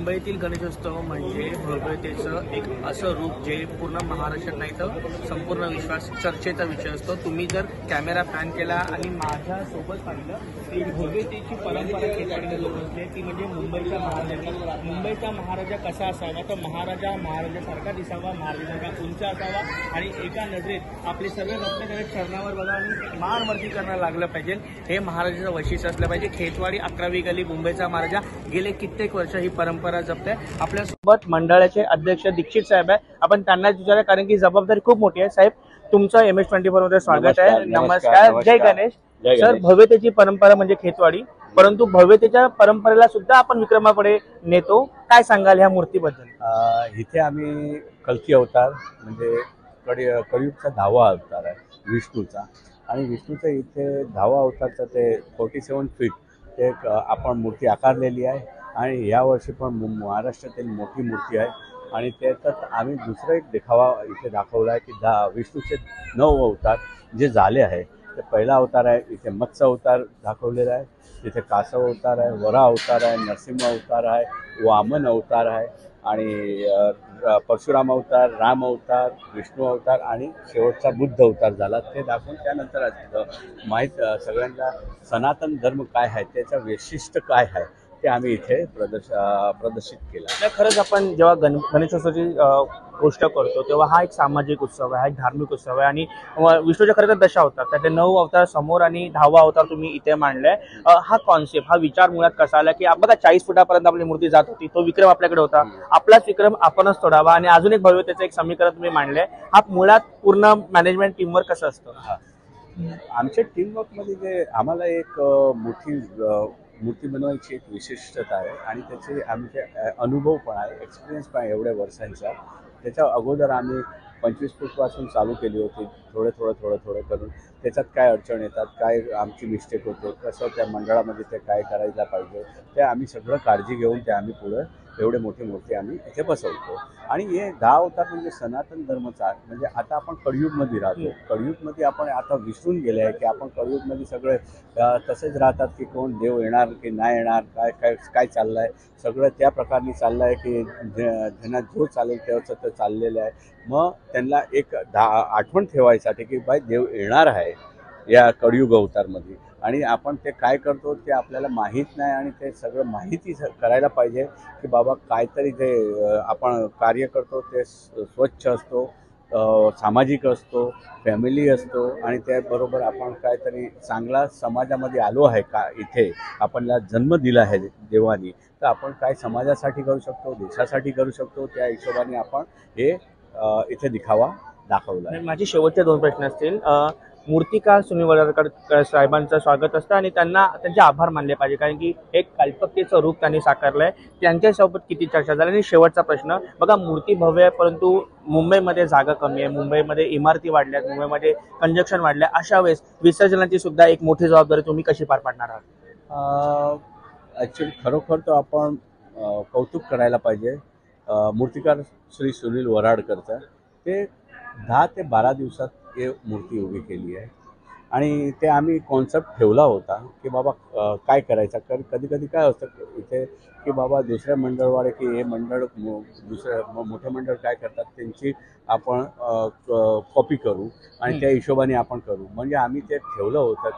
मुंबईतील गणेशोत्सव म्हणजे भव्यतेचं एक असं रूप जे पूर्ण महाराष्ट्रात नाही तर संपूर्ण विश्वास चर्चेचा विषय असतो। तुम्ही जर कॅमेरा पॅन केला आणि माझ्यासोबत पाहिलं ती भव्यतेची परंपरा खेचवाडीला लोक असते ती म्हणजे मुंबईचा महाराजा। मुंबईचा महाराजा कसा असावा तर महाराजासारखा दिसावा, महाराजासारखा उंच असावा आणि एका नजरेत आपले सर्व रत्न त्याच्या चरणावर बघा आणि मानवरती करायला लागलं पाहिजे। हे महाराजाचं वैशिष्ट्य असलं पाहिजे। खेचवाडी 11वी गली मुंबईचा महाराजा गेले कित्येक वर्ष ही परंपरा जपते। आपल्यासोबत मंडळाचे अध्यक्ष दीक्षित साहेब आहे, आपण त्यांनाच विचारूया कारण की जबाबदारी खूप मोठी आहे। साहेब तुमचं MS24 मध्ये स्वागत आहे। नमस्कार, जय गणेश। सर, भव्यतेची परंपरा म्हणजे खेचवाडी, परंतु भव्यतेच्या परंपरेला सुद्धा आपण विक्रमाकडे नेतो, काय सांगाल ह्या मूर्तीबद्दल? इथे आम्ही कल्की अवतार म्हणजे कलियुगचा 10वा अवतार आहे विष्णूचा, आणि विष्णूचा इथे 10वा अवतारचा ते 47 फीट ते आपण मूर्ती आकारलेली आहे आणि यावर्षी पण महाराष्ट्रातील मोठी मूर्ती आहे। आणि त्याच्यात आम्ही दुसरा एक देखावा इथे दाखवला आहे की विष्णूचे 9 अवतार जे झाले आहे। ते पहिला अवतार आहे, इथे मत्स्य अवतार दाखवलेला आहे, तिथे कासव अवतार आहे, वरा अवतार आहे, नरसिंह अवतार आहे, वामन अवतार आहे आणि परशुराम अवतार, राम अवतार, विष्णू अवतार आणि शेवटचा बुद्ध अवतार झाला ते दाखवून त्यानंतर माहीत सगळ्यांना सनातन धर्म काय आहे, त्याचं वैशिष्ट्य काय आहे ते आम्ही इथे प्रदर्शित केलं। खरंच आपण जेव्हा गणेशोत्सवाची गोष्ट करतो तेव्हा हा एक सामाजिक उत्सव आहे, हा एक धार्मिक उत्सव आहे आणि विष्णूच्या खरं तर 10 अवतार, त्यातले 9 अवतार समोर आणि 10वा अवतार तुम्ही इथे मांडलाय। हा कॉन्सेप्ट, हा विचार मुळात कसा आला की बघा 40 फुटापर्यंत आपली मूर्ती जात होती, तो विक्रम आपल्याकडे होता, आपलाच विक्रम आपणच तोडावा आणि अजून एक भव्यतेचं एक समीकरण तुम्ही मांडलंय। हा मुळात पूर्ण मॅनेजमेंट टीमवर्क कसं असतं? आमच्या टीमवर्कमध्ये जे आम्हाला एक मोठी मूर्ती बनवायची एक विशिष्टता आहे आणि त्याचे आमचे अनुभव पण आहे, एक्सपिरियन्स पण आहे एवढ्या वर्षांचा। त्याच्या अगोदर आम्ही 25 फूटपासून चालू केली होती, थोडं करून त्याच्यात काय अडचण येतात, काय आमची मिस्टेक होते, कसं त्या मंडळामध्ये ते काय करायला पाहिजे ते आम्ही सगळं काळजी घेऊन ते आम्ही पुढं एवढे मोठी मूर्ती आम्ही इथे बसवतो। आणि हे 10 अवतार म्हणजे सनातन धर्माचा, म्हणजे आता आपण कलियुगमध्ये राहतो, कलियुगमध्ये आपण आता विसरून गेले आहे की आपण कलियुगमध्ये सगळे तसेच राहतात की कोण देव येणार की नाही येणार, काय काय काय चाललं आहे, सगळं त्या प्रकारे चाललं आहे की ज्यांना जो चालेल त्याचं ते चाललेलं आहे। मग त्यांना एक आठवण ठेवायसाठी की बाई देव येणार आहे या कलियुग अवतारमध्ये आणि आपण ते काय करतो ते आपल्याला माहीत नाही आणि ते सगळं माहिती करायला पाहिजे की बाबा काहीतरी जे आपण कार्य करतो ते स्वच्छ असतो, सामाजिक असतो, फॅमिली असतो आणि त्याबरोबर आपण काहीतरी चांगला समाजामध्ये आलो आहे का, इथे आपल्याला जन्म दिला आहे देवानी, तर आपण काय समाजासाठी करू शकतो, देशासाठी करू शकतो, त्या हिशोबाने आपण हे इथे दिखावा दाखवला। माझे शेवटचे 2 प्रश्न असतील। मूर्तिकार सुनील वराडकर साहेबांचं स्वागत असतं आणि त्यांना त्यांचे आभार मानले पाहिजे कारण की एक कल्पकतेचं रूप त्यांनी साकारलंय, त्यांच्यासोबत किती चर्चा झाली? आणि शेवटचा प्रश्न, बघा मूर्ती भव्य आहे परंतु मुंबईमध्ये जागा कमी आहे, मुंबईमध्ये इमारती वाढल्यात, मुंबईमध्ये कंजक्शन वाढल्या, अशा वेळेस विसर्जनाची सुद्धा एक मोठी जबाबदारी तुम्ही कशी पार पाडणार आहात? ॲक्च्युली खरोखर तर आपण कौतुक करायला पाहिजे मूर्तिकार श्री सुनील वराडकरचा। ते 10 ते 12 दिवसात हे मूर्ती उभी केली आहे आणि ते आम्ही कॉन्सेप्ट ठेवला होता की बाबा काय करायचं, कधी कधी काय असतं इथे की बाबा दुसऱ्या मंडळवाले की हे मंडळ दुसऱ्या मोठे मंडळ काय करतात त्यांची आपण कॉपी करू आणि त्या हिशोबाने आपण करू, म्हणजे आम्ही ते ठेवलं होतं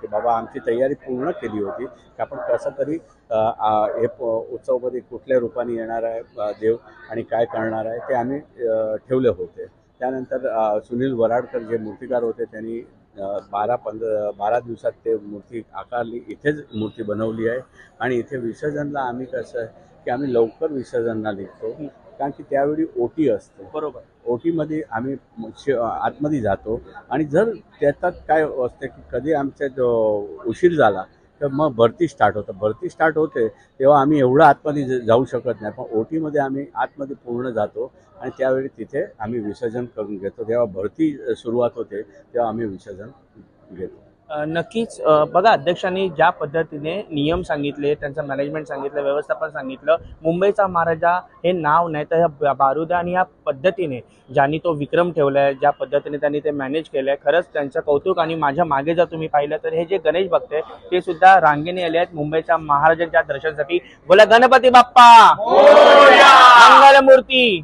की बाबा आमची तयारी पूर्ण केली होती की आपण कसं तरी हे उत्सवामध्ये कुठल्या रूपाने येणार आहे देव आणि काय करणार आहे ते आम्ही ठेवले होते। त्यानंतर सुनील वराडकर जे मूर्तिकार होते त्यांनी 12 दिवसात ते मूर्ती आकारली, इथेच मूर्ती बनवली आहे आणि इथे विसर्जनला आम्ही कसं आहे की आम्ही लवकर विसर्जनला निघतो कारण की त्यावेळी ओटी असते, बरोबर, ओटीमध्ये आम्ही आतमध्ये जातो आणि जर त्याच्यात काय असते की कधी आमच्या जो उशीर झाला तर मग भरती स्टार्ट होतं, भरती स्टार्ट होते तेव्हा आम्ही एवढं आतमध्ये जाऊ शकत नाही, पण ओटीमध्ये आम्ही आतमध्ये पूर्ण जातो आणि त्यावेळी तिथे आम्ही विसर्जन करून घेतो, जेव्हा भरती सुरुवात होते तेव्हा आम्ही विसर्जन घेतो। नक्कीच बघा अध्यक्षांनी ज्या पद्धतीने नियम सांगितले, त्यांचं मॅनेजमेंट सांगितलं, व्यवस्थापन सांगितलं, मुंबईचा महाराजा हे नाव नाही तर ह्या बारुदा आणि ह्या पद्धतीने ज्यांनी तो विक्रम ठेवलाय, ज्या पद्धतीने त्यांनी ते मॅनेज केलंय, खरंच त्यांचं कौतुक. आणि माझ्या मागे जर तुम्ही पाहिलं तर हे जे गणेश भक्त आहे ते सुद्धा रांगेने आले आहेत मुंबईच्या महाराजांच्या दर्शनासाठी. बोला गणपती बाप्पा मंगलमूर्ती.